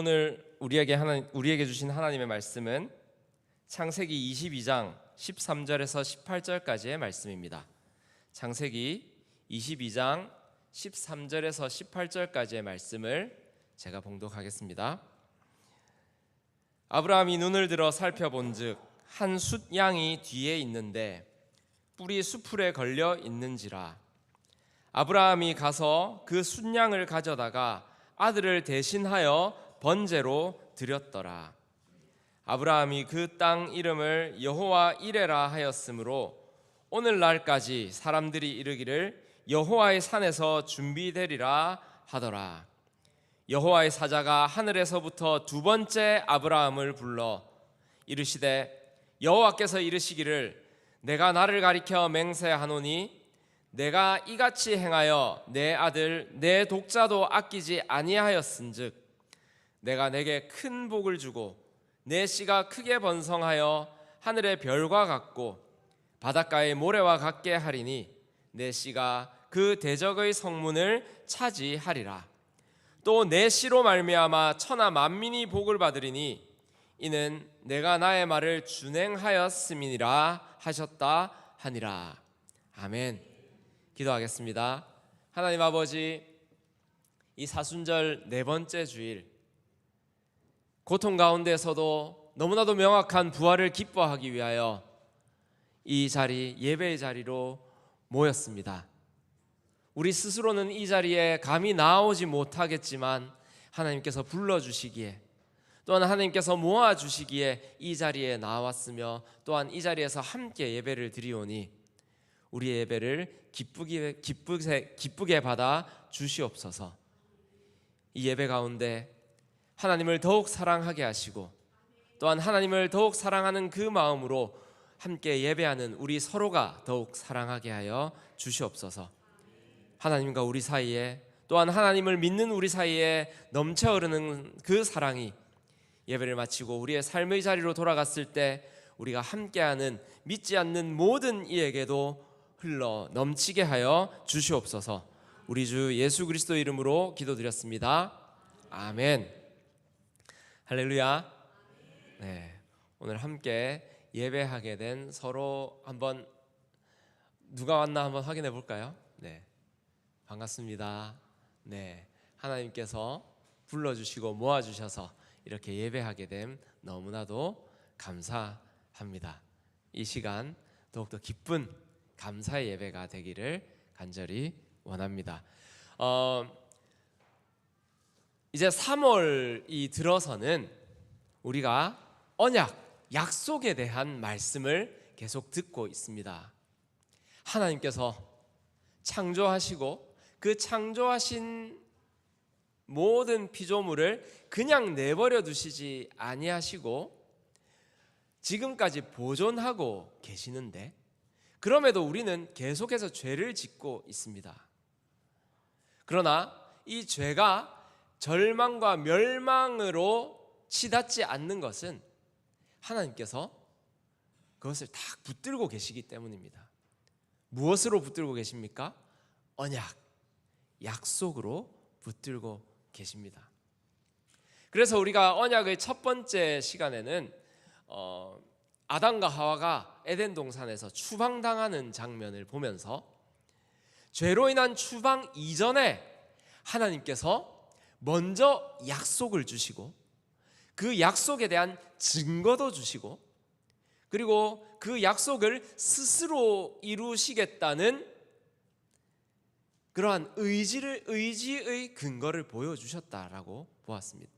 오늘 우리에게 주신 하나님의 말씀은 창세기 22장 13절에서 18절까지의 말씀입니다. 창세기 22장 13절에서 18절까지의 말씀을 제가 봉독하겠습니다. 아브라함이 눈을 들어 살펴본즉 한 숫양이 뒤에 있는데 뿔이 수풀에 걸려 있는지라. 아브라함이 가서 그 숫양을 가져다가 아들을 대신하여 번제로 드렸더라. 아브라함이 그 땅 이름을 여호와 이레라 하였으므로 오늘날까지 사람들이 이르기를 여호와의 산에서 준비되리라 하더라. 여호와의 사자가 하늘에서부터 두 번째 아브라함을 불러 이르시되 여호와께서 이르시기를 내가 나를 가리켜 맹세하노니 내가 이같이 행하여 내 아들 내 독자도 아끼지 아니하였은즉 내가 내게 큰 복을 주고 내 씨가 크게 번성하여 하늘의 별과 같고 바닷가의 모래와 같게 하리니 내 씨가 그 대적의 성문을 차지하리라. 또 내 씨로 말미암아 천하 만민이 복을 받으리니 이는 내가 나의 말을 준행하였음이니라 하셨다 하니라. 아멘. 기도하겠습니다. 하나님 아버지, 이 사순절 네 번째 주일 고통 가운데서도 너무나도 명확한 부활을 기뻐하기 위하여 이 자리, 예배의 자리로 모였습니다. 우리 스스로는 이 자리에 감히 나오지 못하겠지만 하나님께서 불러주시기에, 또한 하나님께서 모아주시기에 이 자리에 나왔으며 또한 이 자리에서 함께 예배를 드리오니 우리의 예배를 기쁘게 받아 주시옵소서. 이 예배 가운데 하나님을 더욱 사랑하게 하시고 또한 하나님을 더욱 사랑하는 그 마음으로 함께 예배하는 우리 서로가 더욱 사랑하게 하여 주시옵소서. 하나님과 우리 사이에, 또한 하나님을 믿는 우리 사이에 넘쳐 흐르는 그 사랑이 예배를 마치고 우리의 삶의 자리로 돌아갔을 때 우리가 함께하는 믿지 않는 모든 이에게도 흘러 넘치게 하여 주시옵소서. 우리 주 예수 그리스도 이름으로 기도드렸습니다. 아멘. 할렐루야. 네, 오늘 함께 예배하게 된 서로 한번 누가 왔나 한번 확인해 볼까요? 네, 반갑습니다. 네, 하나님께서 불러주시고 모아주셔서 이렇게 예배하게 됨 너무나도 감사합니다. 이 시간 더욱더 기쁜 감사의 예배가 되기를 간절히 원합니다. 이제 3월이 들어서는 우리가 언약, 약속에 대한 말씀을 계속 듣고 있습니다. 하나님께서 창조하시고 그 창조하신 모든 피조물을 그냥 내버려 두시지 아니하시고 지금까지 보존하고 계시는데, 그럼에도 우리는 계속해서 죄를 짓고 있습니다. 그러나 이 죄가 절망과 멸망으로 치닫지 않는 것은 하나님께서 그것을 다 붙들고 계시기 때문입니다. 무엇으로 붙들고 계십니까? 언약, 약속으로 붙들고 계십니다. 그래서 우리가 언약의 첫 번째 시간에는 아담과 하와가 에덴 동산에서 추방당하는 장면을 보면서 죄로 인한 추방 이전에 하나님께서 먼저 약속을 주시고 그 약속에 대한 증거도 주시고 그리고 그 약속을 스스로 이루시겠다는 그러한 의지의 근거를 보여주셨다라고 보았습니다.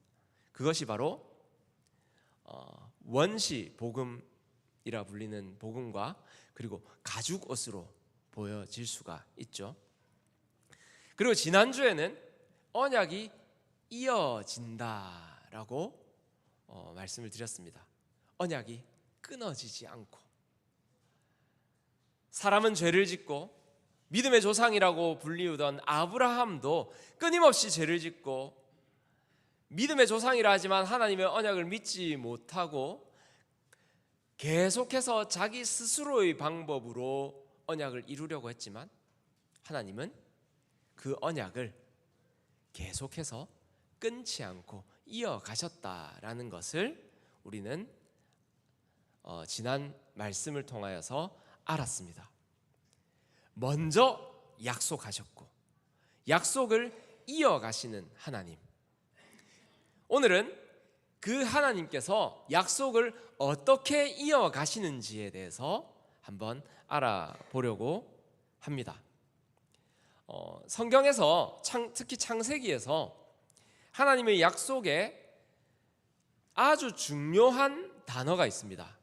그것이 바로 원시 복음이라 불리는 복음과 그리고 가죽 옷으로 보여질 수가 있죠. 그리고 지난주에는 언약이 이어진다라고 말씀을 드렸습니다. 언약이 끊어지지 않고, 사람은 죄를 짓고 믿음의 조상이라고 불리우던 아브라함도 끊임없이 죄를 짓고 믿음의 조상이라 하지만 하나님의 언약을 믿지 못하고 계속해서 자기 스스로의 방법으로 언약을 이루려고 했지만 하나님은 그 언약을 계속해서 끊지 않고 이어가셨다라는 것을 우리는 지난 말씀을 통하여서 알았습니다. 먼저 약속하셨고 약속을 이어가시는 하나님. 오늘은 그 하나님께서 약속을 어떻게 이어가시는지에 대해서 한번 알아보려고 합니다. 성경에서 특히 창세기에서 하나님의 약속에 아주 중요한 단어가 있습니다.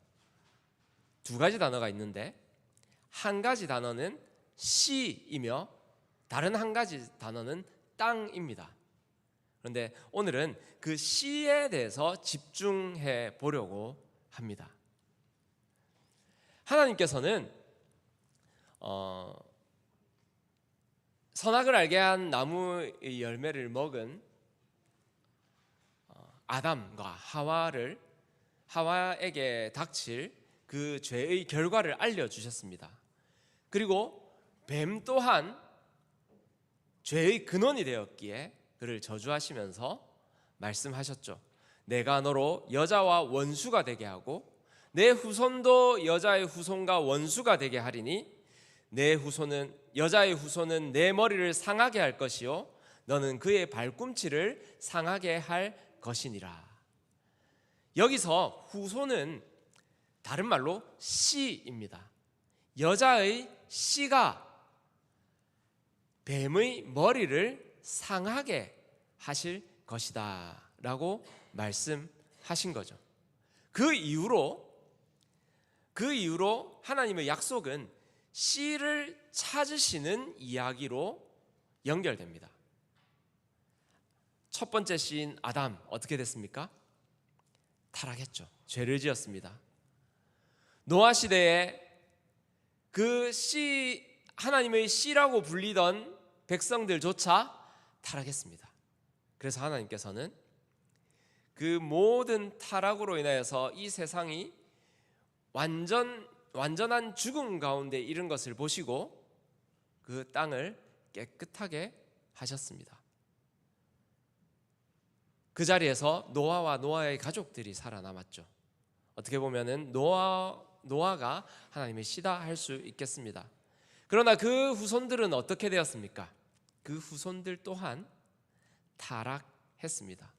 두 가지 단어가 있는데 한 가지 단어는 시이며 다른 한 가지 단어는 땅입니다. 그런데 오늘은 그 시에 대해서 집중해 보려고 합니다. 하나님께서는 선악을 알게 한 나무의 열매를 먹은 아담과 하와에게 닥칠 그 죄의 결과를 알려주셨습니다. 그리고 뱀 또한 죄의 근원이 되었기에 그를 저주하시면서 말씀하셨죠. 내가 너로 여자와 원수가 되게 하고 내 후손도 여자의 후손과 원수가 되게 하리니 여자의 후손은 내 머리를 상하게 할 것이요 너는 그의 발꿈치를 상하게 할 것이니라. 여기서 후손은 다른 말로 씨입니다. 여자의 씨가 뱀의 머리를 상하게 하실 것이다 라고 말씀하신 거죠. 그 이후로 하나님의 약속은 씨를 찾으시는 이야기로 연결됩니다. 첫 번째 씨인 아담 어떻게 됐습니까? 타락했죠. 죄를 지었습니다. 노아 시대에 그 씨, 하나님의 씨라고 불리던 백성들조차 타락했습니다. 그래서 하나님께서는 그 모든 타락으로 인하여서 이 세상이 완전한 죽음 가운데 이른 것을 보시고 그 땅을 깨끗하게 하셨습니다. 그 자리에서 노아와 노아의 가족들이 살아남았죠. 어떻게 보면은 노아가 하나님의 씨다 할 수 있겠습니다. 그러나 그 후손들은 어떻게 되었습니까? 그 후손들 또한 타락했습니다.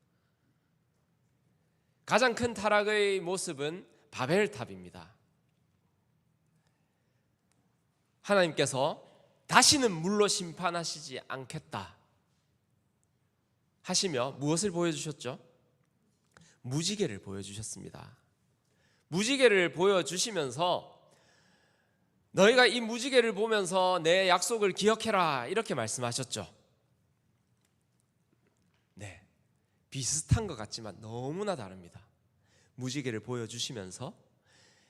가장 큰 타락의 모습은 바벨탑입니다. 하나님께서 다시는 물로 심판하시지 않겠다 하시며 무엇을 보여주셨죠? 무지개를 보여주셨습니다. 무지개를 보여주시면서 너희가 이 무지개를 보면서 내 약속을 기억해라 이렇게 말씀하셨죠. 네, 비슷한 것 같지만 너무나 다릅니다. 무지개를 보여주시면서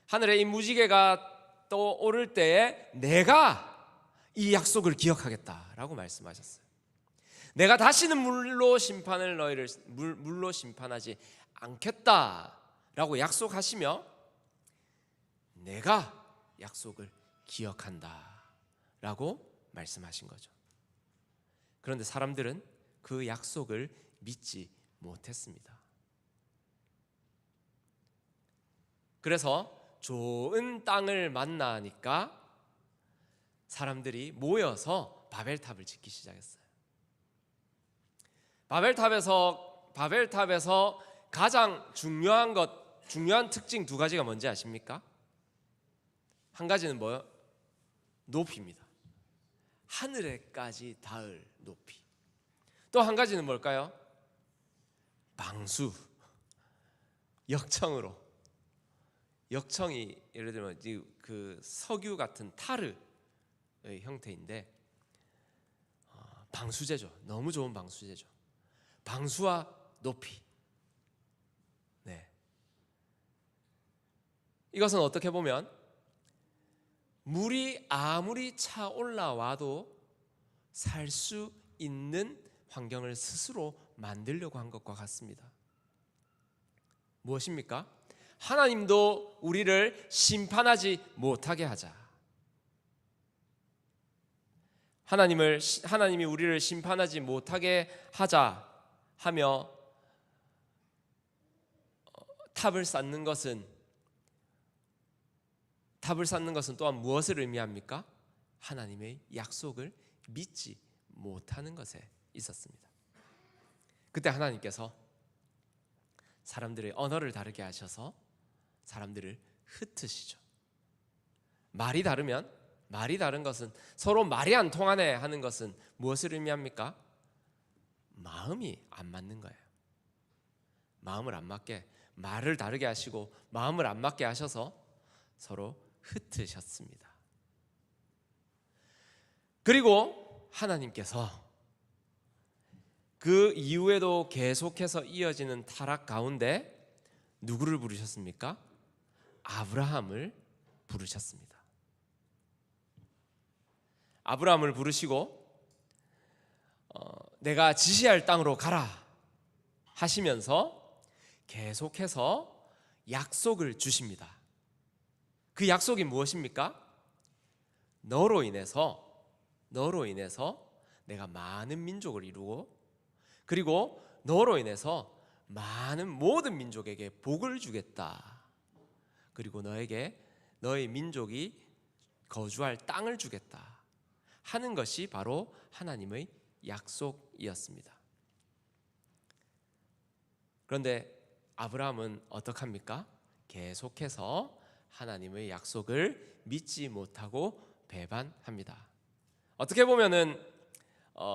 하늘에 이 무지개가 떠오를 때에 내가 이 약속을 기억하겠다라고 말씀하셨어요. 내가 다시는 물로 심판하지 않겠다라고 약속하시며 내가 약속을 기억한다라고 말씀하신 거죠. 그런데 사람들은 그 약속을 믿지 못했습니다. 그래서 좋은 땅을 만나니까 사람들이 모여서 바벨탑을 짓기 시작했어요. 바벨탑에서 가장 중요한 특징 두 가지가 뭔지 아십니까? 한 가지는 뭐예요? 높이입니다. 하늘에까지 닿을 높이. 또 한 가지는 뭘까요? 방수. 역청이 예를 들면 그 석유 같은 타르의 형태인데 방수제죠. 너무 좋은 방수제죠. 방수와 높이. 네. 이것은 어떻게 보면 물이 아무리 차 올라와도 살 수 있는 환경을 스스로 만들려고 한 것과 같습니다. 무엇입니까? 하나님도 우리를 심판하지 못하게 하자. 하나님이 우리를 심판하지 못하게 하자 하며 탑을 쌓는 것은 또한 무엇을 의미합니까? 하나님의 약속을 믿지 못하는 것에 있었습니다. 그때 하나님께서 사람들의 언어를 다르게 하셔서 사람들을 흩으시죠. 말이 다른 것은, 서로 말이 안 통하네 하는 것은 무엇을 의미합니까? 마음이 안 맞는 거예요. 마음을 안 맞게, 말을 다르게 하시고 마음을 안 맞게 하셔서 서로 흩으셨습니다. 그리고 하나님께서 그 이후에도 계속해서 이어지는 타락 가운데 누구를 부르셨습니까? 아브라함을 부르셨습니다. 아브라함을 부르시고 내가 지시할 땅으로 가라 하시면서 계속해서 약속을 주십니다. 그 약속이 무엇입니까? 너로 인해서 내가 많은 민족을 이루고, 그리고 너로 인해서 모든 민족에게 복을 주겠다. 그리고 너의 민족이 거주할 땅을 주겠다 하는 것이 바로 하나님의 약속이었습니다. 그런데 아브라함은 어떡합니까? 계속해서 하나님의 약속을 믿지 못하고 배반합니다. 어떻게 보면은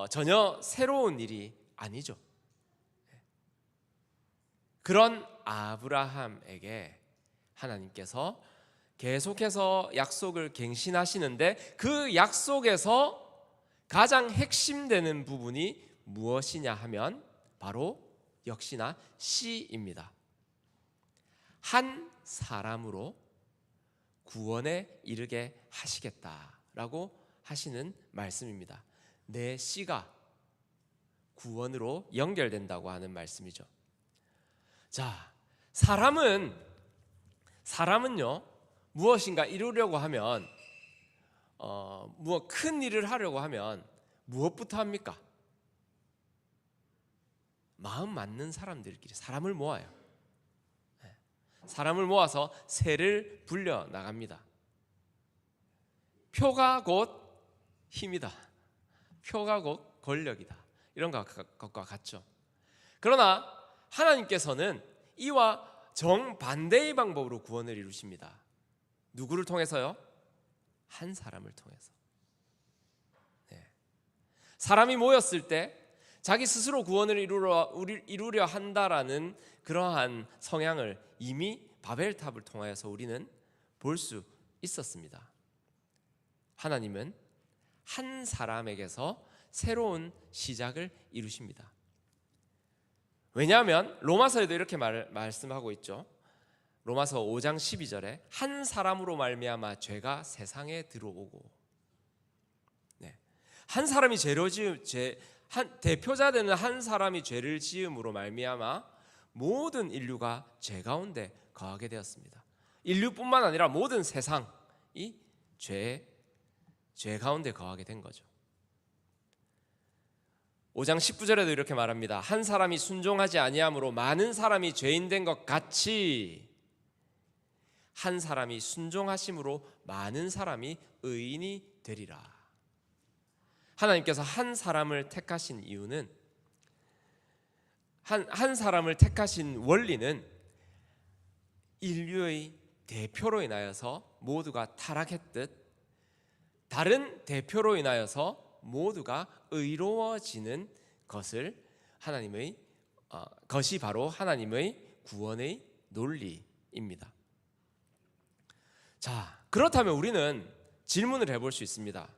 전혀 새로운 일이 아니죠. 그런 아브라함에게 하나님께서 계속해서 약속을 갱신하시는데, 그 약속에서 가장 핵심되는 부분이 무엇이냐 하면 바로 역시나 시입니다. 한 사람으로 구원에 이르게 하시겠다라고 하시는 말씀입니다. 내 씨가 구원으로 연결된다고 하는 말씀이죠. 자, 사람은요 무엇인가 이루려고 하면 큰 일을 하려고 하면 무엇부터 합니까? 마음 맞는 사람들끼리 사람을 모아요. 사람을 모아서 새를 불려 나갑니다. 표가 곧 힘이다. 표가 곧 권력이다. 이런 것과 같죠. 그러나 하나님께서는 이와 정반대의 방법으로 구원을 이루십니다. 누구를 통해서요? 한 사람을 통해서. 사람이 모였을 때 자기 스스로 구원을 이루려 한다라는 그러한 성향을 이미 바벨탑을 통하여서 우리는 볼 수 있었습니다. 하나님은 한 사람에게서 새로운 시작을 이루십니다. 왜냐하면 로마서에도 이렇게 말씀하고 있죠. 로마서 5장 12절에 한 사람으로 말미암아 죄가 세상에 들어오고, 한 사람이 대표자 되는 한 사람이 죄를 지음으로 말미암아 모든 인류가 죄 가운데 거하게 되었습니다. 인류뿐만 아니라 모든 세상이 죄 가운데 거하게 된 거죠. 5장 19절에도 이렇게 말합니다. 한 사람이 순종하지 아니함으로 많은 사람이 죄인 된 것 같이 한 사람이 순종하심으로 많은 사람이 의인이 되리라. 하나님께서 한 사람을 택하신 이유는, 한 사람을 택하신 원리는 인류의 대표로 인하여서 모두가 타락했듯 다른 대표로 인하여서 모두가 의로워지는 것이 바로 하나님의 구원의 논리입니다. 자, 그렇다면 우리는 질문을 해볼 수 있습니다.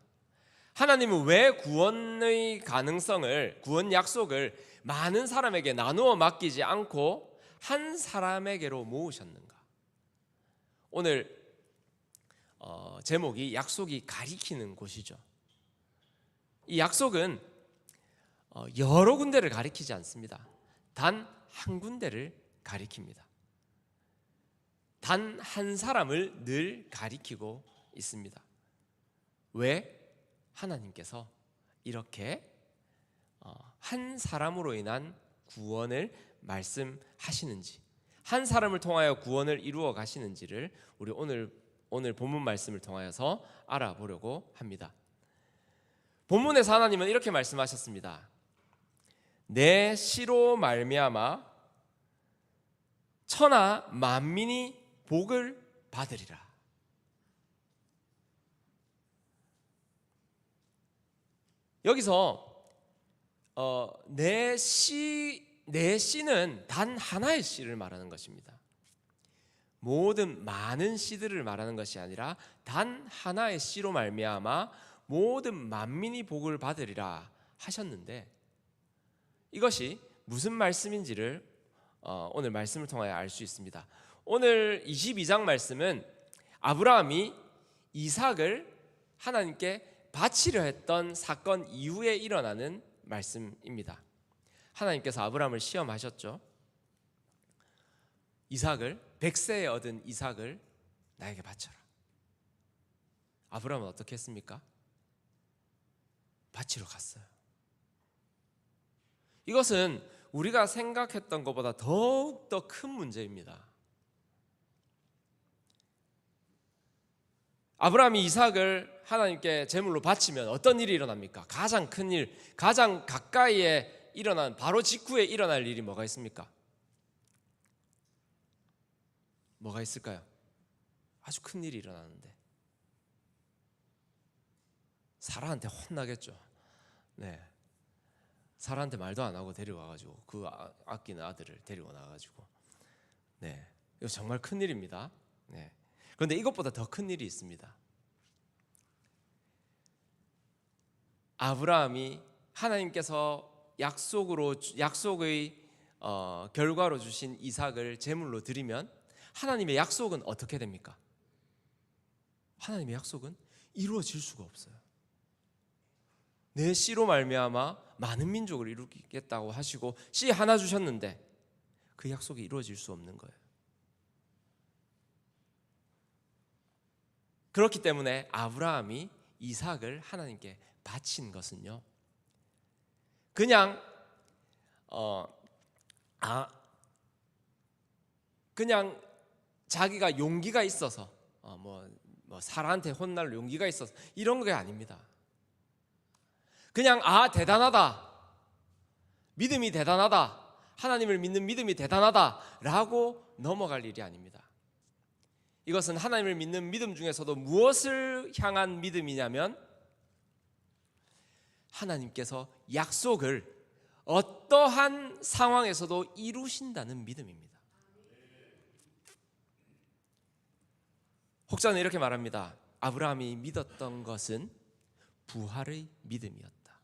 하나님은 왜 구원의 가능성을, 구원 약속을 많은 사람에게 나누어 맡기지 않고 한 사람에게로 모으셨는가? 오늘 제목이 약속이 가리키는 곳이죠. 이 약속은 여러 군데를 가리키지 않습니다. 단 한 군데를 가리킵니다. 단 한 사람을 늘 가리키고 있습니다. 왜 하나님께서 이렇게 한 사람으로 인한 구원을 말씀하시는지, 한 사람을 통하여 구원을 이루어 가시는지를 우리 오늘 본문 말씀을 통하여서 알아보려고 합니다. 본문에서 하나님은 이렇게 말씀하셨습니다. 내 씨로 말미암아 천하 만민이 복을 받으리라. 여기서 내 씨는 단 하나의 씨를 말하는 것입니다. 모든 많은 씨들을 말하는 것이 아니라 단 하나의 씨로 말미암아 모든 만민이 복을 받으리라 하셨는데, 이것이 무슨 말씀인지를 오늘 말씀을 통하여 알 수 있습니다. 오늘 22장 말씀은 아브라함이 이삭을 하나님께 바치려 했던 사건 이후에 일어나는 말씀입니다. 하나님께서 아브라함을 시험하셨죠. 이삭을 100세에 얻은 이삭을 나에게 바쳐라. 아브라함은 어떻게 했습니까? 바치러 갔어요. 이것은 우리가 생각했던 것보다 더욱 더 큰 문제입니다. 아브라함이 이삭을 하나님께 제물로 바치면 어떤 일이 일어납니까? 가장 큰 일, 가장 가까이에 일어난, 바로 직후에 일어날 일이 뭐가 있습니까? 뭐가 있을까요? 아주 큰 일이 일어나는데 사라한테 혼나겠죠. 네, 사라한테 말도 안 하고 데려와가지고 그 아끼는 아들을 데리고 나가지고, 네, 이거 정말 큰 일입니다. 네. 그런데 이것보다 더 큰 일이 있습니다. 아브라함이 하나님께서 약속의 결과로 주신 이삭을 제물로 드리면 하나님의 약속은 어떻게 됩니까? 하나님의 약속은 이루어질 수가 없어요. 내 씨로 말미암아 많은 민족을 이루겠다고 하시고 씨 하나 주셨는데 그 약속이 이루어질 수 없는 거예요. 그렇기 때문에 아브라함이 이삭을 하나님께 바친 것은요, 그냥 자기가 용기가 있어서 사라한테 혼날 용기가 있어서 이런 게 아닙니다. 그냥 대단하다, 믿음이 대단하다, 하나님을 믿는 믿음이 대단하다라고 넘어갈 일이 아닙니다. 이것은 하나님을 믿는 믿음 중에서도 무엇을 향한 믿음이냐면 하나님께서 약속을 어떠한 상황에서도 이루신다는 믿음입니다. 혹자는 이렇게 말합니다. 아브라함이 믿었던 것은 부활의 믿음이었다.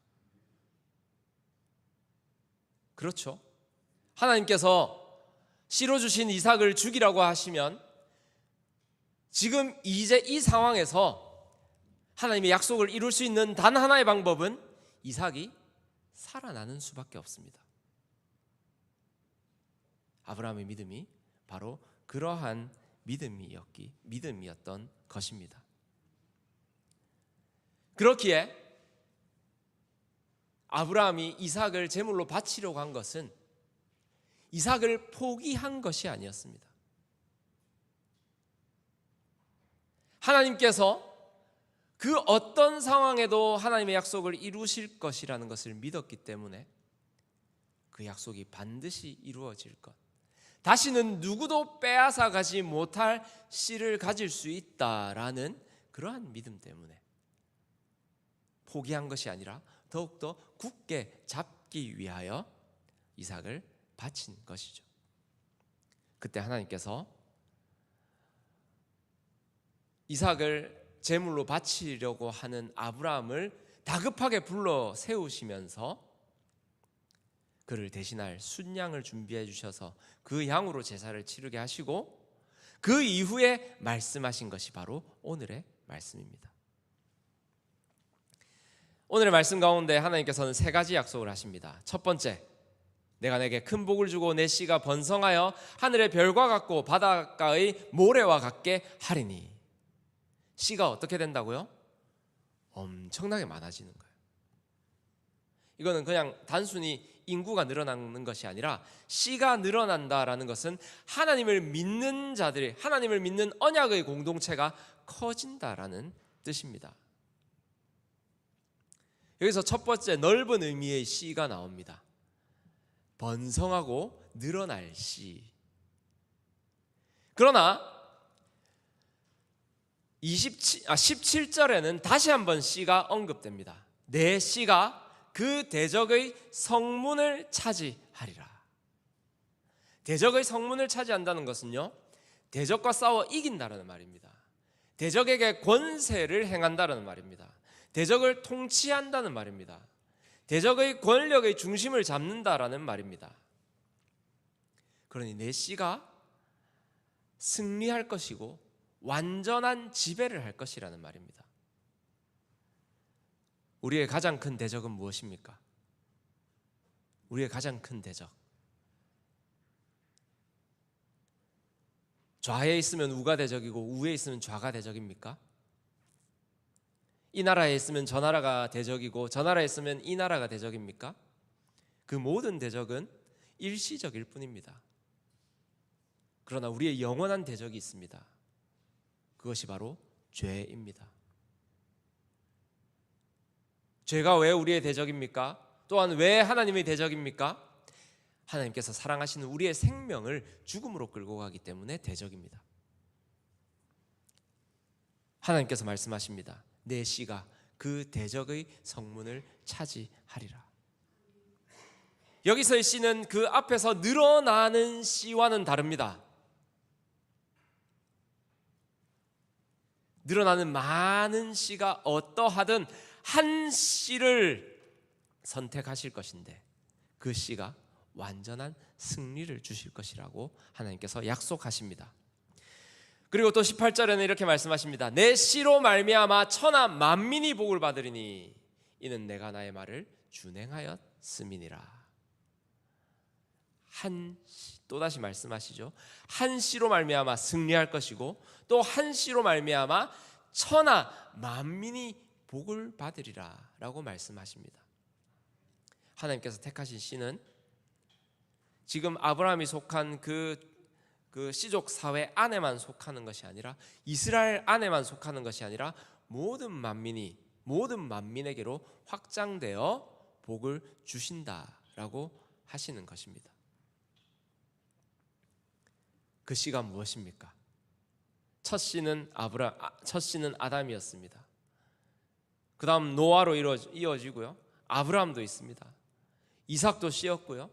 그렇죠? 하나님께서 씨로 주신 이삭을 죽이라고 하시면 지금 이제 이 상황에서 하나님의 약속을 이룰 수 있는 단 하나의 방법은 이삭이 살아나는 수밖에 없습니다. 아브라함의 믿음이 바로 그러한 믿음이었던 것입니다. 그렇기에 아브라함이 이삭을 제물로 바치려고 한 것은 이삭을 포기한 것이 아니었습니다. 하나님께서 그 어떤 상황에도 하나님의 약속을 이루실 것이라는 것을 믿었기 때문에 그 약속이 반드시 이루어질 것, 다시는 누구도 빼앗아 가지 못할 씨를 가질 수 있다라는 그러한 믿음 때문에 포기한 것이 아니라 더욱더 굳게 잡기 위하여 이삭을 바친 것이죠. 그때 하나님께서 이삭을 제물로 바치려고 하는 아브라함을 다급하게 불러 세우시면서 그를 대신할 순양을 준비해 주셔서 그 양으로 제사를 치르게 하시고 그 이후에 말씀하신 것이 바로 오늘의 말씀입니다. 오늘의 말씀 가운데 하나님께서는 세 가지 약속을 하십니다. 첫 번째, 내가 내게 큰 복을 주고 내 씨가 번성하여 하늘의 별과 같고 바닷가의 모래와 같게 하리니. 씨가 어떻게 된다고요? 엄청나게 많아지는 거예요. 이거는 그냥 단순히 인구가 늘어나는 것이 아니라 씨가 늘어난다라는 것은 하나님을 믿는 자들이, 하나님을 믿는 언약의 공동체가 커진다라는 뜻입니다. 여기서 첫 번째 넓은 의미의 씨가 나옵니다. 번성하고 늘어날 씨. 그러나 17절에는 다시 한번 씨가 언급됩니다. 내 씨가 그 대적의 성문을 차지하리라. 대적의 성문을 차지한다는 것은요, 대적과 싸워 이긴다는 말입니다. 대적에게 권세를 행한다는 말입니다. 대적을 통치한다는 말입니다. 대적의 권력의 중심을 잡는다라는 말입니다. 그러니 내 씨가 승리할 것이고 완전한 지배를 할 것이라는 말입니다. 우리의 가장 큰 대적은 무엇입니까? 우리의 가장 큰 대적, 좌에 있으면 우가 대적이고 우에 있으면 좌가 대적입니까? 이 나라에 있으면 저 나라가 대적이고 저 나라에 있으면 이 나라가 대적입니까? 그 모든 대적은 일시적일 뿐입니다. 그러나 우리의 영원한 대적이 있습니다. 그것이 바로 죄입니다. 죄가 왜 우리의 대적입니까? 또한 왜 하나님의 대적입니까? 하나님께서 사랑하시는 우리의 생명을 죽음으로 끌고 가기 때문에 대적입니다. 하나님께서 말씀하십니다. 내 씨가 그 대적의 성문을 차지하리라. 여기서의 씨는 그 앞에서 늘어나는 씨와는 다릅니다. 늘어나는 많은 씨가 어떠하든 한 씨를 선택하실 것인데 그 씨가 완전한 승리를 주실 것이라고 하나님께서 약속하십니다. 그리고 또 18절에는 이렇게 말씀하십니다. 내 씨로 말미암아 천하 만민이 복을 받으리니 이는 내가 나의 말을 준행하였음이니라. 또다시 말씀하시죠. 한 씨로 말미암아 승리할 것이고 또 한 씨로 말미암아 천하 만민이 복을 받으리라 라고 말씀하십니다. 하나님께서 택하신 씨는 지금 아브라함이 속한 그 씨족 사회 안에만 속하는 것이 아니라 이스라엘 안에만 속하는 것이 아니라 모든 만민에게로 확장되어 복을 주신다라고 하시는 것입니다. 그 씨가 무엇입니까? 첫 씨는 아담이었습니다. 그 다음 노아로 이어지고요, 아브라함도 있습니다. 이삭도 씨였고요,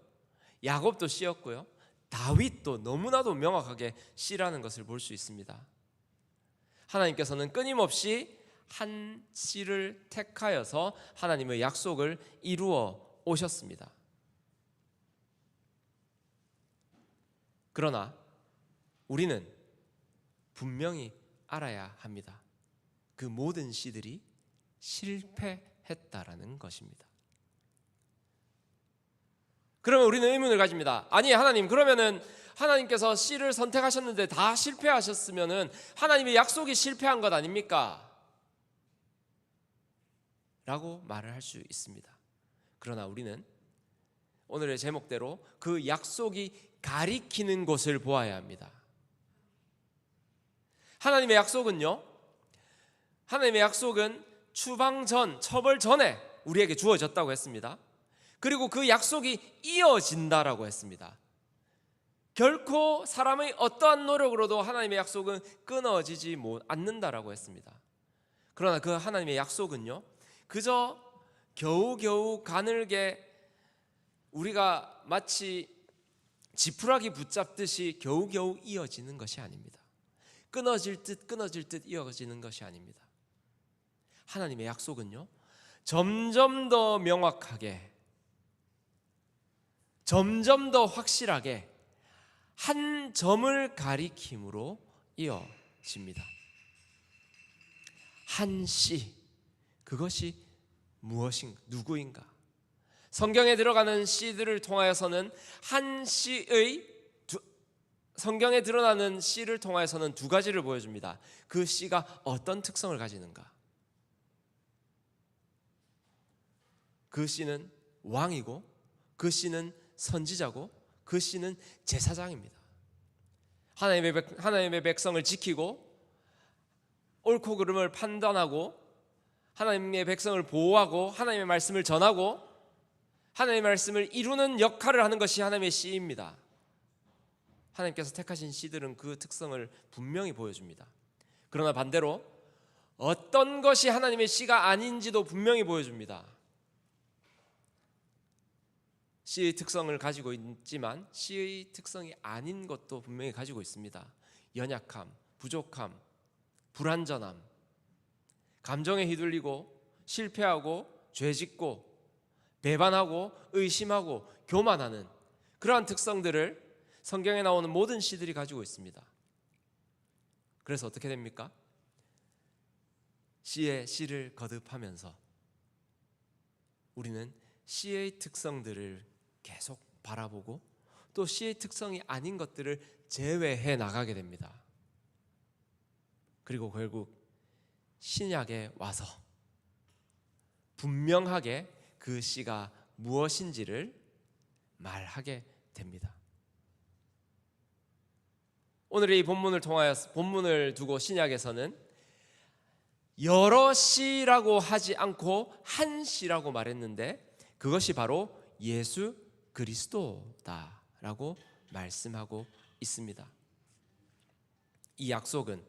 야곱도 씨였고요, 다윗도 너무나도 명확하게 씨라는 것을 볼 수 있습니다. 하나님께서는 끊임없이 한 씨를 택하여서 하나님의 약속을 이루어 오셨습니다. 그러나 우리는 분명히 알아야 합니다. 그 모든 씨들이 실패했다라는 것입니다. 그러면 우리는 의문을 가집니다. 아니 하나님, 그러면은 하나님께서 씨를 선택하셨는데 다 실패하셨으면은 하나님의 약속이 실패한 것 아닙니까? 라고 말을 할 수 있습니다. 그러나 우리는 오늘의 제목대로 그 약속이 가리키는 곳을 보아야 합니다. 하나님의 약속은 추방 전, 처벌 전에 우리에게 주어졌다고 했습니다. 그리고 그 약속이 이어진다라고 했습니다. 결코 사람의 어떠한 노력으로도 하나님의 약속은 끊어지지 않는다라고 했습니다. 그러나 그 하나님의 약속은요, 그저 겨우겨우 가늘게 우리가 마치 지푸라기 붙잡듯이 겨우겨우 이어지는 것이 아닙니다. 끊어질 듯 이어지는 것이 아닙니다. 하나님의 약속은요, 점점 더 명확하게, 점점 더 확실하게 한 점을 가리킴으로 이어집니다. 한 씨, 그것이 누구인가? 성경에 들어가는 씨들을 통하여서는 성경에 드러나는 씨를 통하여서는 두 가지를 보여줍니다. 그 씨가 어떤 특성을 가지는가? 그 씨는 왕이고 그 씨는 선지자고 그 씨는 제사장입니다. 하나님의 백성을 지키고 옳고 그름을 판단하고 하나님의 백성을 보호하고 하나님의 말씀을 전하고 하나님의 말씀을 이루는 역할을 하는 것이 하나님의 씨입니다. 하나님께서 택하신 씨들은 그 특성을 분명히 보여줍니다. 그러나 반대로 어떤 것이 하나님의 씨가 아닌지도 분명히 보여줍니다. 씨의 특성을 가지고 있지만 씨의 특성이 아닌 것도 분명히 가지고 있습니다. 연약함, 부족함, 불완전함, 감정에 휘둘리고 실패하고 죄짓고 배반하고 의심하고 교만하는 그러한 특성들을 성경에 나오는 모든 씨들이 가지고 있습니다. 그래서 어떻게 됩니까? 씨에 씨를 거듭하면서 우리는 씨의 특성들을 계속 바라보고 또 씨의 특성이 아닌 것들을 제외해 나가게 됩니다. 그리고 결국 신약에 와서 분명하게 그 씨가 무엇인지를 말하게 됩니다. 오늘 이 본문을 통하여 본문을 두고 신약에서는 여러 씨라고 하지 않고 한 씨라고 말했는데 그것이 바로 예수 그리스도다라고 말씀하고 있습니다. 이 약속은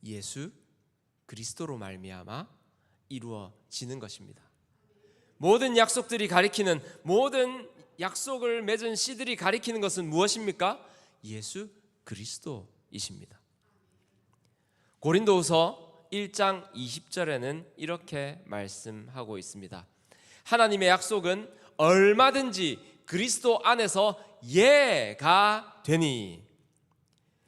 예수 그리스도로 말미암아 이루어지는 것입니다. 모든 약속들이 가리키는 모든 약속을 맺은 씨들이 가리키는 것은 무엇입니까? 예수 그리스도이십니다. 고린도후서 1장 20절에는 이렇게 말씀하고 있습니다. 하나님의 약속은 얼마든지 그리스도 안에서 예가 되니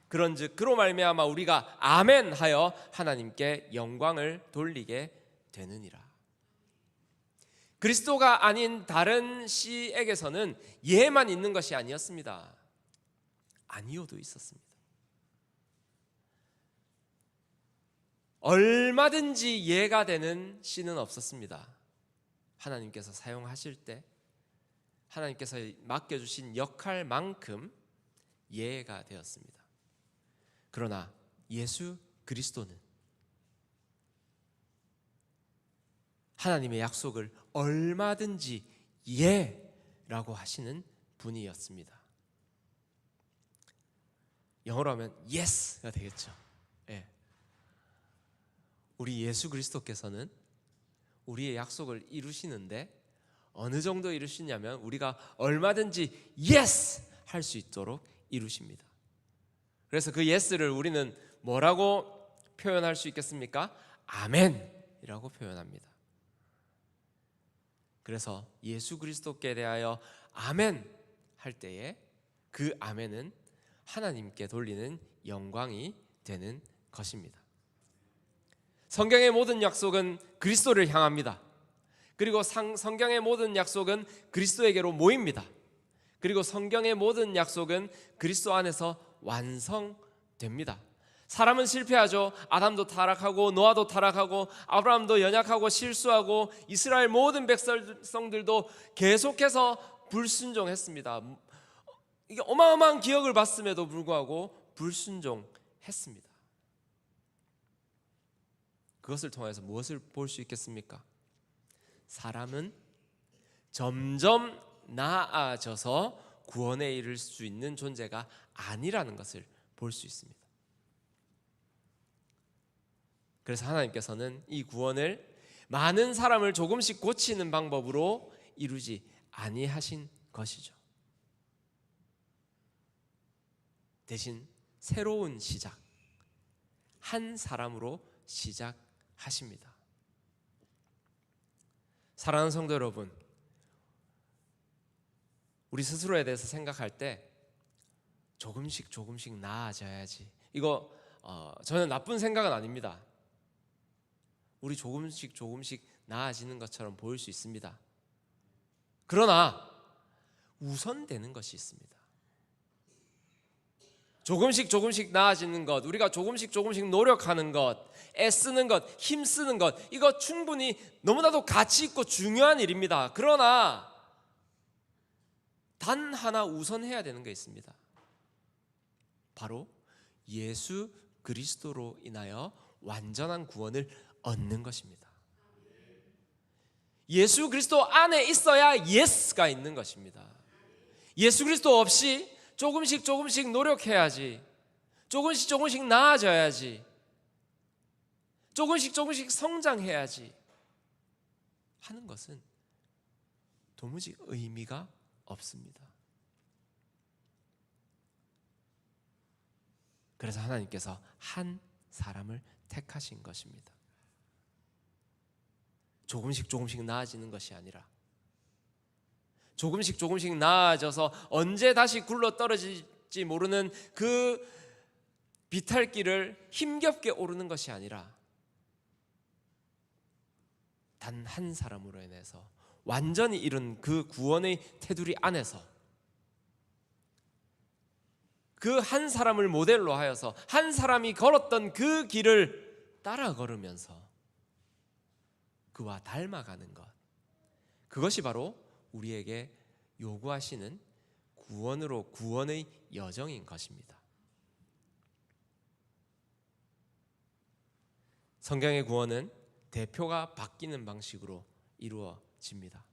그런즉 그로 말미암아 우리가 아멘 하여 하나님께 영광을 돌리게 되느니라. 그리스도가 아닌 다른 씨에게서는 예만 있는 것이 아니었습니다. 아니오도 있었습니다. 얼마든지 예가 되는 씨는 없었습니다. 하나님께서 사용하실 때 하나님께서 맡겨주신 역할만큼 예가 되었습니다. 그러나 예수 그리스도는 하나님의 약속을 얼마든지 예라고 하시는 분이었습니다. 영어로 하면 yes가 되겠죠. 예. 우리 예수 그리스도께서는 우리의 약속을 이루시는데 어느 정도 이루시냐면 우리가 얼마든지 yes 할 수 있도록 이루십니다. 그래서 그 yes를 우리는 뭐라고 표현할 수 있겠습니까? 아멘이라고 표현합니다. 그래서 예수 그리스도께 대하여 아멘 할 때에 그 아멘은 하나님께 돌리는 영광이 되는 것입니다. 성경의 모든 약속은 그리스도를 향합니다. 그리고 성경의 모든 약속은 그리스도에게로 모입니다. 그리고 성경의 모든 약속은 그리스도 안에서 완성됩니다. 사람은 실패하죠. 아담도 타락하고 노아도 타락하고 아브라함도 연약하고 실수하고 이스라엘 모든 백성들도 계속해서 불순종했습니다. 이게 어마어마한 기억을 받음에도 불구하고 불순종했습니다. 그것을 통해서 무엇을 볼 수 있겠습니까? 사람은 점점 나아져서 구원에 이를 수 있는 존재가 아니라는 것을 볼 수 있습니다. 그래서 하나님께서는 이 구원을 많은 사람을 조금씩 고치는 방법으로 이루지 아니하신 것이죠. 대신 새로운 시작, 한 사람으로 시작하십니다. 사랑하는 성도 여러분, 우리 스스로에 대해서 생각할 때 조금씩 나아져야지. 이거 저는 나쁜 생각은 아닙니다. 우리 조금씩 나아지는 것처럼 보일 수 있습니다. 그러나 우선되는 것이 있습니다. 조금씩 나아지는 것, 우리가 조금씩 노력하는 것, 애쓰는 것, 힘쓰는 것, 이거 충분히 너무나도 가치 있고 중요한 일입니다. 그러나 단 하나 우선해야 되는 게 있습니다. 바로 예수 그리스도로 인하여 완전한 구원을 얻는 것입니다. 예수 그리스도 안에 있어야 예스가 있는 것입니다. 예수 그리스도 없이 조금씩 노력해야지, 조금씩 나아져야지, 조금씩 성장해야지 하는 것은 도무지 의미가 없습니다. 그래서 하나님께서 한 사람을 택하신 것입니다. 조금씩 나아지는 것이 아니라 조금씩 나아져서 언제 다시 굴러 떨어질지 모르는 그 비탈길을 힘겹게 오르는 것이 아니라 단 한 사람으로 인해서 완전히 이룬 그 구원의 테두리 안에서 그 한 사람을 모델로 하여서 한 사람이 걸었던 그 길을 따라 걸으면서 그와 닮아가는 것, 그것이 바로 우리에게 요구하시는 구원의 여정인 것입니다. 성경의 구원은 대표가 바뀌는 방식으로 이루어집니다.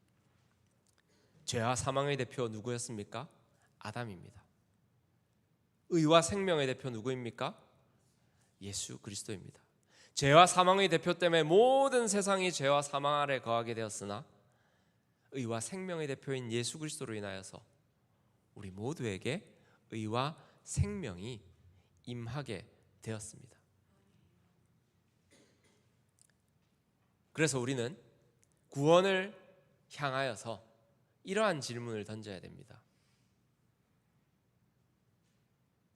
죄와 사망의 대표 누구였습니까? 아담입니다. 의와 생명의 대표 누구입니까? 예수 그리스도입니다. 죄와 사망의 대표 때문에 모든 세상이 죄와 사망 아래 거하게 되었으나 의와 생명의 대표인 예수 그리스도로 인하여서 우리 모두에게 의와 생명이 임하게 되었습니다. 그래서 우리는 구원을 향하여서 이러한 질문을 던져야 됩니다.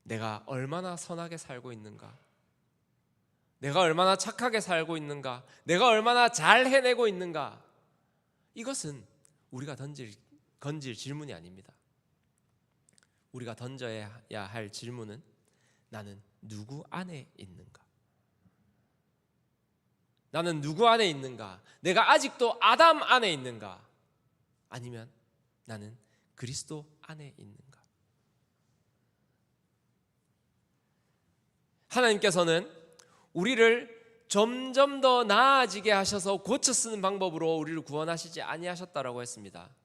내가 얼마나 선하게 살고 있는가? 내가 얼마나 착하게 살고 있는가? 내가 얼마나 잘 해내고 있는가? 이것은 우리가 건질 질문이 아닙니다. 우리가 던져야 할 질문은 나는 누구 안에 있는가? 나는 누구 안에 있는가? 내가 아직도 아담 안에 있는가? 아니면 나는 그리스도 안에 있는가? 하나님께서는 우리를 점점 더 나아지게 하셔서 고쳐 쓰는 방법으로 우리를 구원하시지 아니하셨다라고 했습니다.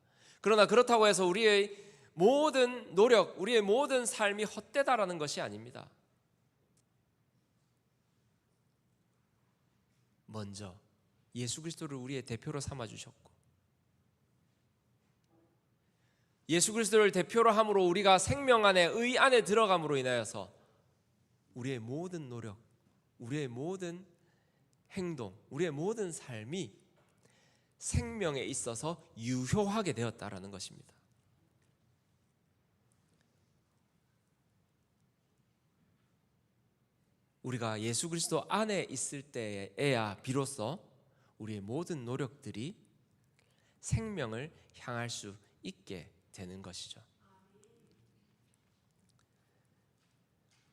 그러나 그렇다고 해서 우리의 모든 노력, 우리의 모든 삶이 헛되다라는 것이 아닙니다. 먼저 예수 그리스도를 우리의 대표로 삼아 주셨고, 예수 그리스도를 대표로 함으로 우리가 생명 안에, 의 안에 들어감으로 인하여서 우리의 모든 노력, 우리의 모든 행동, 우리의 모든 삶이 생명에 있어서 유효하게 되었다라는 것입니다. 우리가 예수 그리스도 안에 있을 때에야 비로소 우리의 모든 노력들이 생명을 향할 수 있게 되는 것이죠.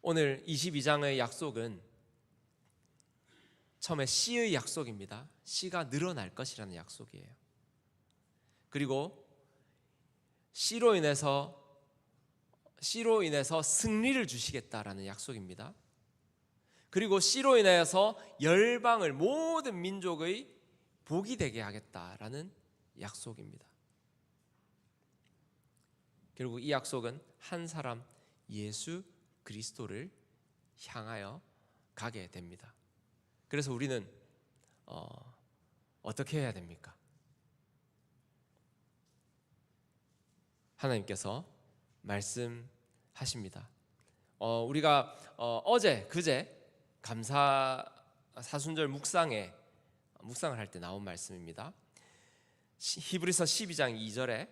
오늘 22장의 약속은 처음에 씨의 약속입니다. 씨가 늘어날 것이라는 약속이에요. 그리고 씨로 인해서 승리를 주시겠다라는 약속입니다. 그리고 씨로 인하여서 열방을, 모든 민족의 복이 되게 하겠다라는 약속입니다. 결국 이 약속은 한 사람 예수 그리스도를 향하여 가게 됩니다. 그래서 우리는 어떻게 해야 됩니까? 하나님께서 말씀하십니다. 우리가 그제 감사 사순절 묵상을 할 때 나온 말씀입니다. 히브리서 12장 2절에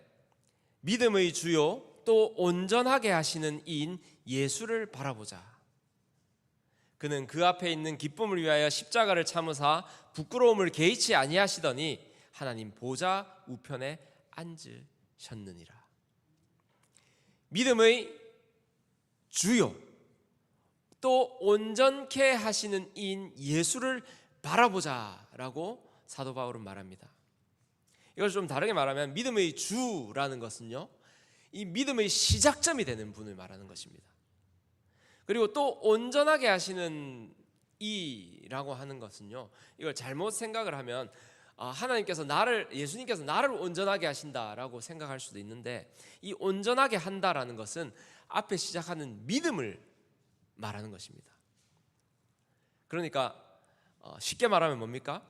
믿음의 주요 또 온전하게 하시는 이인 예수를 바라보자. 그는 그 앞에 있는 기쁨을 위하여 십자가를 참으사 부끄러움을 개의치 아니하시더니 하나님 보좌 우편에 앉으셨느니라. 믿음의 주요 또 온전케 하시는 이인 예수를 바라보자라고 사도 바울은 말합니다. 이걸 좀 다르게 말하면 믿음의 주라는 것은요, 이 믿음의 시작점이 되는 분을 말하는 것입니다. 그리고 또 온전하게 하시는 이라고 하는 것은요, 이걸 잘못 생각을 하면 예수님께서 나를 온전하게 하신다라고 생각할 수도 있는데, 이 온전하게 한다라는 것은 앞에 시작하는 믿음을 말하는 것입니다. 그러니까 쉽게 말하면 뭡니까?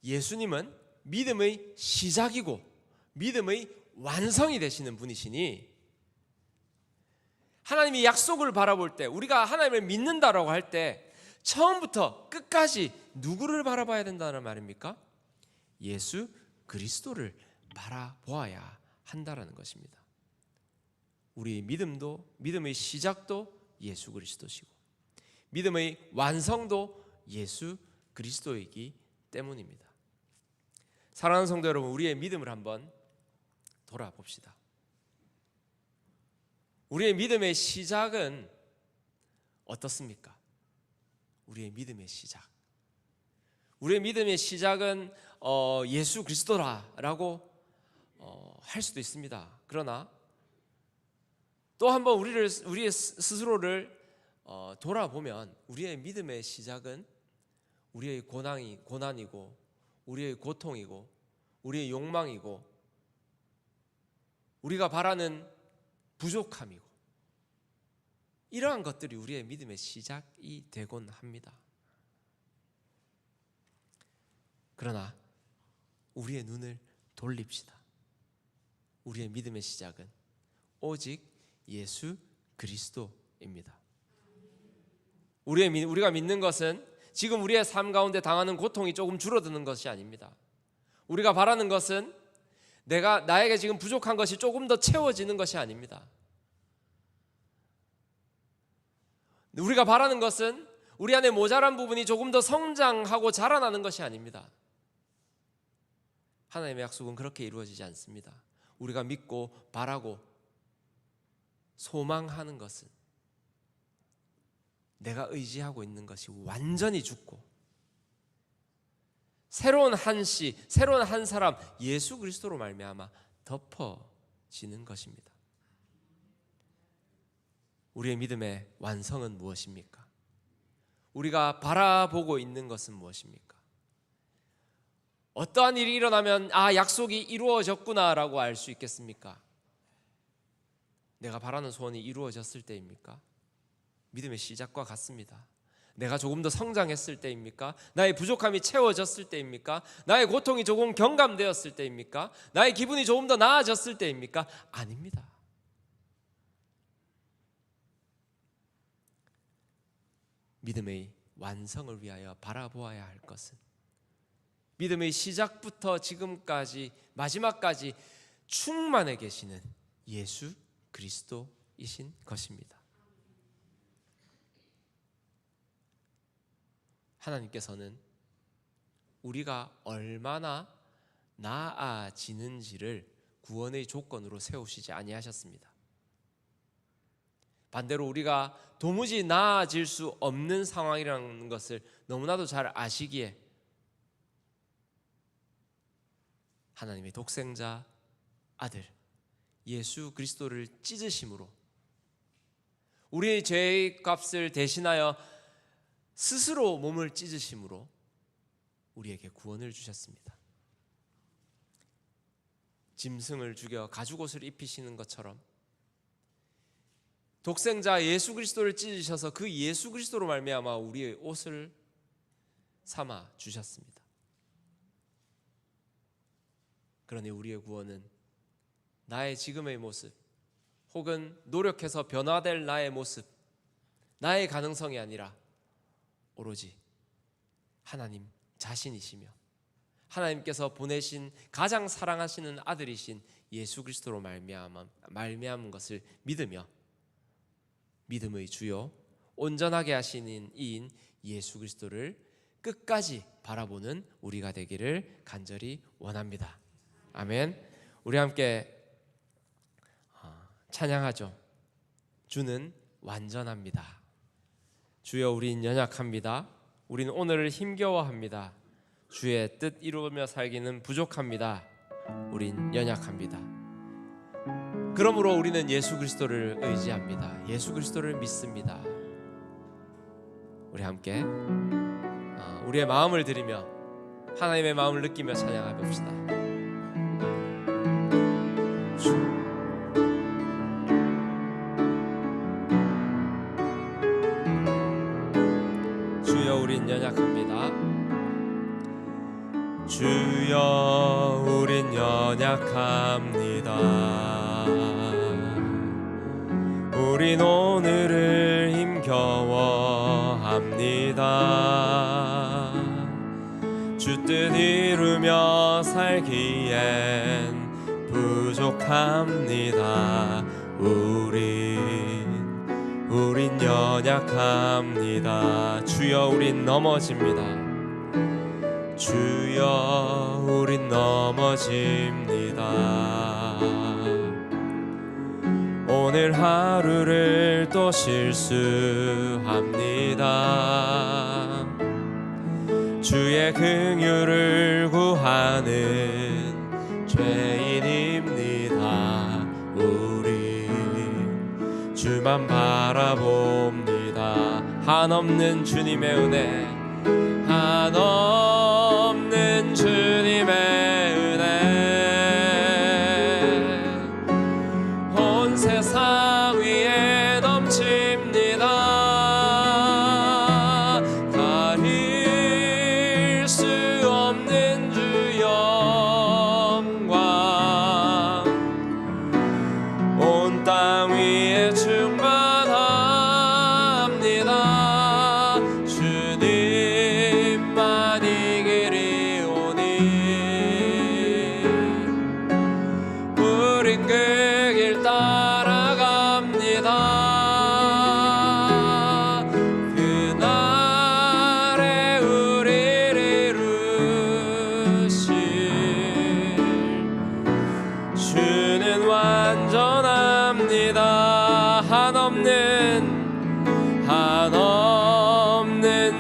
예수님은 믿음의 시작이고 믿음의 완성이 되시는 분이시니, 하나님이 약속을 바라볼 때, 우리가 하나님을 믿는다라고 할 때 처음부터 끝까지 누구를 바라봐야 된다는 말입니까? 예수 그리스도를 바라보아야 한다라는 것입니다. 우리의 믿음의 시작도 예수 그리스도시고 믿음의 완성도 예수 그리스도이기 때문입니다. 사랑하는 성도 여러분, 우리의 믿음을 한번 돌아봅시다. 우리의 믿음의 시작은 어떻습니까? 우리의 믿음의 시작은 예수 그리스도라고 할 수도 있습니다. 그러나 또 한번 우리의 스스로를 돌아보면 우리의 믿음의 시작은 우리의 고난이고 우리의 고통이고 우리의 욕망이고 우리가 바라는 부족함이고, 이러한 것들이 우리의 믿음의 시작이 되곤 합니다. 그러나 우리의 눈을 돌립시다. 우리의 믿음의 시작은 오직 예수 그리스도입니다. 우리가 믿는 것은 지금 우리의 삶 가운데 당하는 고통이 조금 줄어드는 것이 아닙니다. 우리가 바라는 것은 나에게 지금 부족한 것이 조금 더 채워지는 것이 아닙니다. 우리가 바라는 것은 우리 안에 모자란 부분이 조금 더 성장하고 자라나는 것이 아닙니다. 하나님의 약속은 그렇게 이루어지지 않습니다. 우리가 믿고 바라고 소망하는 것은 내가 의지하고 있는 것이 완전히 죽고 새로운 한 사람 예수 그리스도로 말미암아 덮어지는 것입니다. 우리의 믿음의 완성은 무엇입니까? 우리가 바라보고 있는 것은 무엇입니까? 어떠한 일이 일어나면 약속이 이루어졌구나라고 알 수 있겠습니까? 내가 바라는 소원이 이루어졌을 때입니까? 믿음의 시작과 같습니다. 내가 조금 더 성장했을 때입니까? 나의 부족함이 채워졌을 때입니까? 나의 고통이 조금 경감되었을 때입니까? 나의 기분이 조금 더 나아졌을 때입니까? 아닙니다. 믿음의 완성을 위하여 바라보아야 할 것은 믿음의 시작부터 지금까지 마지막까지 충만해 계시는 예수 그리스도이신 것입니다. 하나님께서는 우리가 얼마나 나아지는지를 구원의 조건으로 세우시지 아니하셨습니다. 반대로 우리가 도무지 나아질 수 없는 상황이라는 것을 너무나도 잘 아시기에 하나님의 독생자 아들 예수 그리스도를 찢으심으로 우리의 죄의 값을 대신하여 스스로 몸을 찢으심으로 우리에게 구원을 주셨습니다. 짐승을 죽여 가죽옷을 입히시는 것처럼 독생자 예수 그리스도를 찢으셔서 그 예수 그리스도로 말미암아 우리의 옷을 삼아 주셨습니다. 그러니 우리의 구원은 나의 지금의 모습 혹은 노력해서 변화될 나의 모습, 나의 가능성이 아니라 오로지 하나님 자신이시며 하나님께서 보내신 가장 사랑하시는 아들이신 예수 그리스도로 말미암은 것을 믿으며 믿음의 주요 온전하게 하시는 이인 예수 그리스도를 끝까지 바라보는 우리가 되기를 간절히 원합니다. 아멘. 우리 함께 찬양하죠. 주는 완전합니다. 주여 우린 연약합니다. 우린 오늘을 힘겨워합니다. 주의 뜻 이루며 살기는 부족합니다. 우린 연약합니다. 그러므로 우리는 예수 그리스도를 의지합니다. 예수 그리스도를 믿습니다. 우리 함께 우리의 마음을 드리며 하나님의 마음을 느끼며 찬양해 봅시다. 주여 우린 연약합니다. 주여 우린 연약합니다. 우린 오늘을 힘겨워합니다. 주 뜻 이루며 살기엔 부족합니다. 우린 연약합니다. 주여 우린 넘어집니다. 주여 우린 넘어집니다. 오늘 하루를 또 실수합니다. 주의 긍휼을 구하는 죄인입니다. 우리 주만 바라봅니다. 한없는 주님의 은혜, 한없는 주님의 은혜, 온 세상 위에 넘칩니다. 가릴 수 없는 주 영광, 온 땅 위에 충만합니다. 주님만 이기리오니 우린 그 길 따라갑니다. 그날에 우리를 이루실 주는 완전합니다. 한없는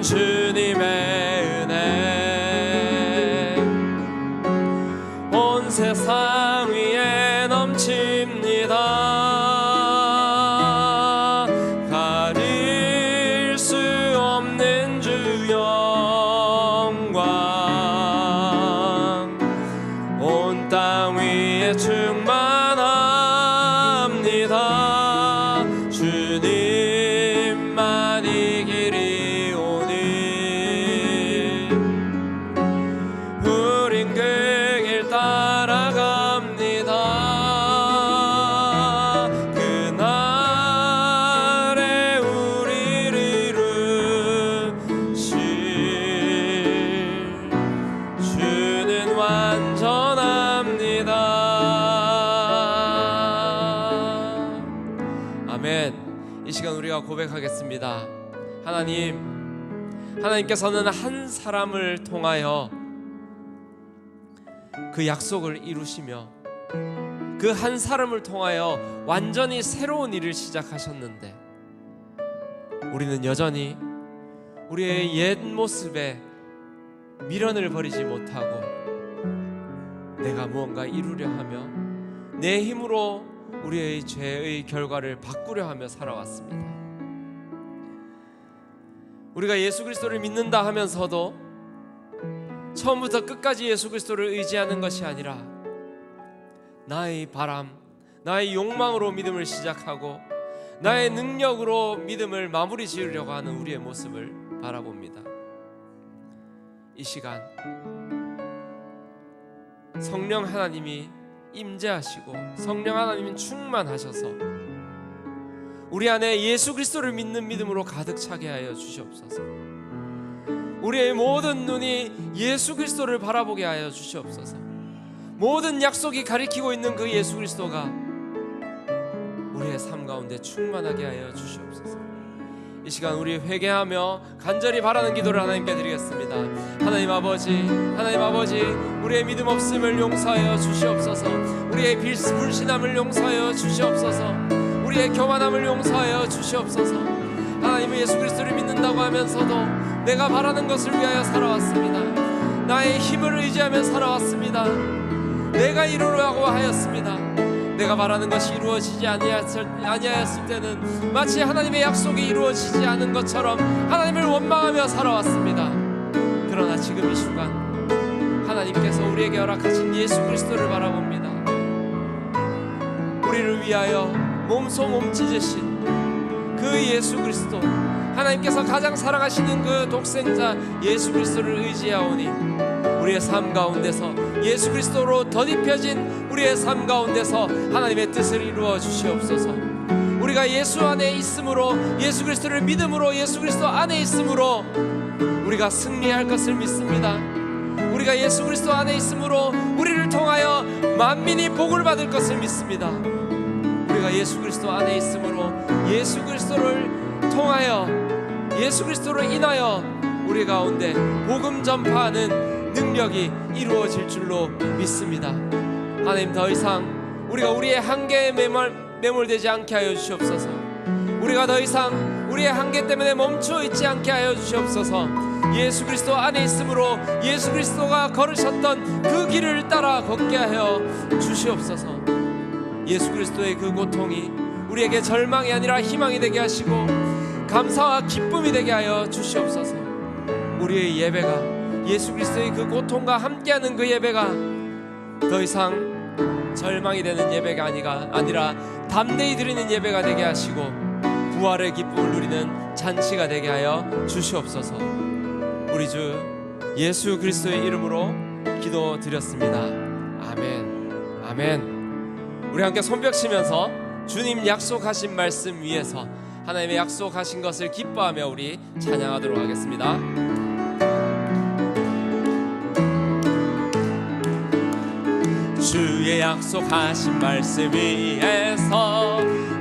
주님의 은혜, 온 세상 위에 넘칩니다. 가릴 수 없는 주 영광, 온 땅 위에 충만합니다. 주님만 이기리오니 우린 그 길 따라갑니다. 그날에 우리를 이루실 주는 완전합니다. 아멘. 이 시간 우리가 고백하겠습니다. 하나님께서는 한 사람을 통하여 그 약속을 이루시며 그 한 사람을 통하여 완전히 새로운 일을 시작하셨는데, 우리는 여전히 우리의 옛 모습에 미련을 버리지 못하고 내가 무언가 이루려 하며 내 힘으로 우리의 죄의 결과를 바꾸려 하며 살아왔습니다. 우리가 예수 그리스도를 믿는다 하면서도 처음부터 끝까지 예수 그리스도를 의지하는 것이 아니라 나의 바람, 나의 욕망으로 믿음을 시작하고 나의 능력으로 믿음을 마무리 지으려고 하는 우리의 모습을 바라봅니다. 이 시간 성령 하나님이 임재하시고 성령 하나님이 충만하셔서 우리 안에 예수 그리스도를 믿는 믿음으로 가득 차게 하여 주시옵소서. 우리의 모든 눈이 예수 그리스도를 바라보게 하여 주시옵소서. 모든 약속이 가리키고 있는 그 예수 그리스도가 우리의 삶 가운데 충만하게 하여 주시옵소서. 이 시간 우리 회개하며 간절히 바라는 기도를 하나님께 드리겠습니다. 하나님 아버지, 우리의 믿음 없음을 용서하여 주시옵소서. 우리의 불신함을 용서하여 주시옵소서. 우리의 교만함을 용서하여 주시옵소서. 하나님은 예수 그리스도를 믿는다고 하면서도 내가 바라는 것을 위하여 살아왔습니다. 나의 힘을 의지하며 살아왔습니다. 내가 이루려고 하였습니다. 내가 바라는 것이 이루어지지 아니하였을 때는 마치 하나님의 약속이 이루어지지 않은 것처럼 하나님을 원망하며 살아왔습니다. 그러나 지금 이 순간 하나님께서 우리에게 허락하신 예수 그리스도를 바라봅니다. 우리를 위하여 몸소 몸찢으신 그 예수 그리스도, 하나님께서 가장 사랑하시는 그 독생자 예수 그리스도를 의지하오니 우리의 삶 가운데서 예수 그리스도로 덧입혀진 우리의 삶 가운데서 하나님의 뜻을 이루어 주시옵소서. 우리가 예수 안에 있으므로, 예수 그리스도를 믿음으로, 예수 그리스도 안에 있으므로 우리가 승리할 것을 믿습니다. 우리가 예수 그리스도 안에 있으므로 우리를 통하여 만민이 복을 받을 것을 믿습니다. 우리가 예수 그리스도 안에 있으므로 예수 그리스도를 통하여, 예수 그리스도로 인하여 우리 가운데 복음 전파하는 능력이 이루어질 줄로 믿습니다. 하나님, 더 이상 우리가 우리의 한계에 매몰되지 않게 하여 주시옵소서. 우리가 더 이상 우리의 한계 때문에 멈춰 있지 않게 하여 주시옵소서. 예수 그리스도 안에 있으므로 예수 그리스도가 걸으셨던 그 길을 따라 걷게 하여 주시옵소서. 예수 그리스도의 그 고통이 우리에게 절망이 아니라 희망이 되게 하시고 감사와 기쁨이 되게 하여 주시옵소서. 우리의 예배가 예수 그리스도의 그 고통과 함께하는 그 예배가 더 이상 절망이 되는 예배가 아니라 담대히 드리는 예배가 되게 하시고 부활의 기쁨을 누리는 잔치가 되게 하여 주시옵소서. 우리 주 예수 그리스도의 이름으로 기도드렸습니다. 아멘. 아멘. 우리 함께 손뼉 치면서 주님 약속하신 말씀 위에서 하나님의 약속하신 것을 기뻐하며 우리 찬양하도록 하겠습니다. 주의 약속하신 말씀 위에서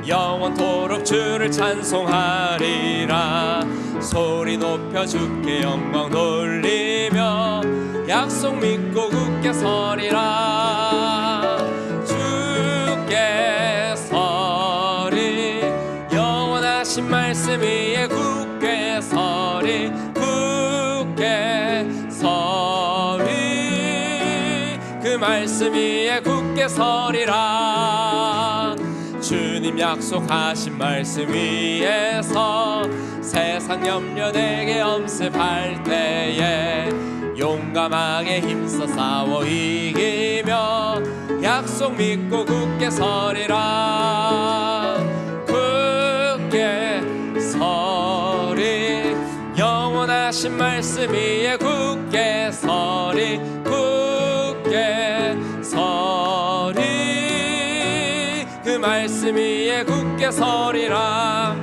영원토록 주를 찬송하리라. 소리 높여 주께 영광 돌리며 약속 믿고 굳게 서리라. 주께 서리, 영원하신 말씀 위에 굳게 서리, 굳게 서리. 그 말씀 위에 굳게 서리라. 주님 약속하신 말씀 위에서 세상 염려 내게 엄습할 때에 용감하게 힘써 싸워 이기며 약속 믿고 굳게 서리라. 굳게 서리, 영원하신 말씀 위에 굳게 서리, 굳게 서리. 그 말씀 위에 굳게 서리라.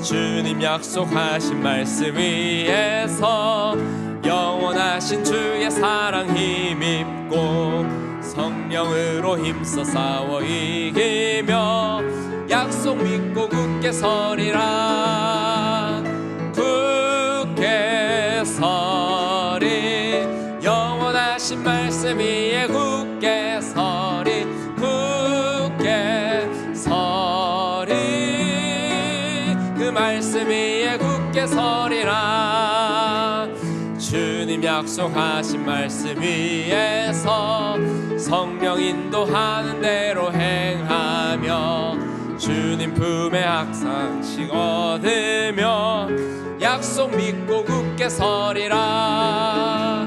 주님 약속하신 말씀 위에서 영원하신 주의 사랑 힘입고 성령으로 힘써 싸워 이기며 약속 믿고 굳게 서리라. 굳게 서리, 영원하신 말씀 위에 굳게 서리, 굳게 서리. 그 말씀 위에 굳게 서리라. 주님 약속하신 말씀 위에서 성령 인도하는 대로 행하며 주님 품에 항상 얻으며 약속 믿고 굳게 서리라.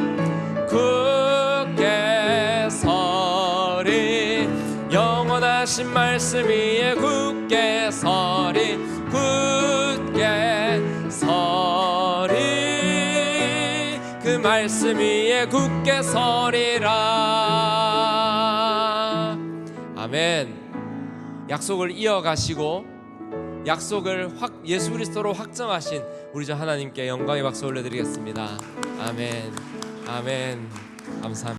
굳게 서리, 영원하신 말씀 위에 굳게 서리, 굳게 서리. 그 말씀 위에 굳게 서리라. 아멘. 약속을 이어가시고 약속을 예수 그리스도로 확정하신 우리 주 하나님께 영광의 박수 올려드리겠습니다. 아멘. 아멘. 감사합니다.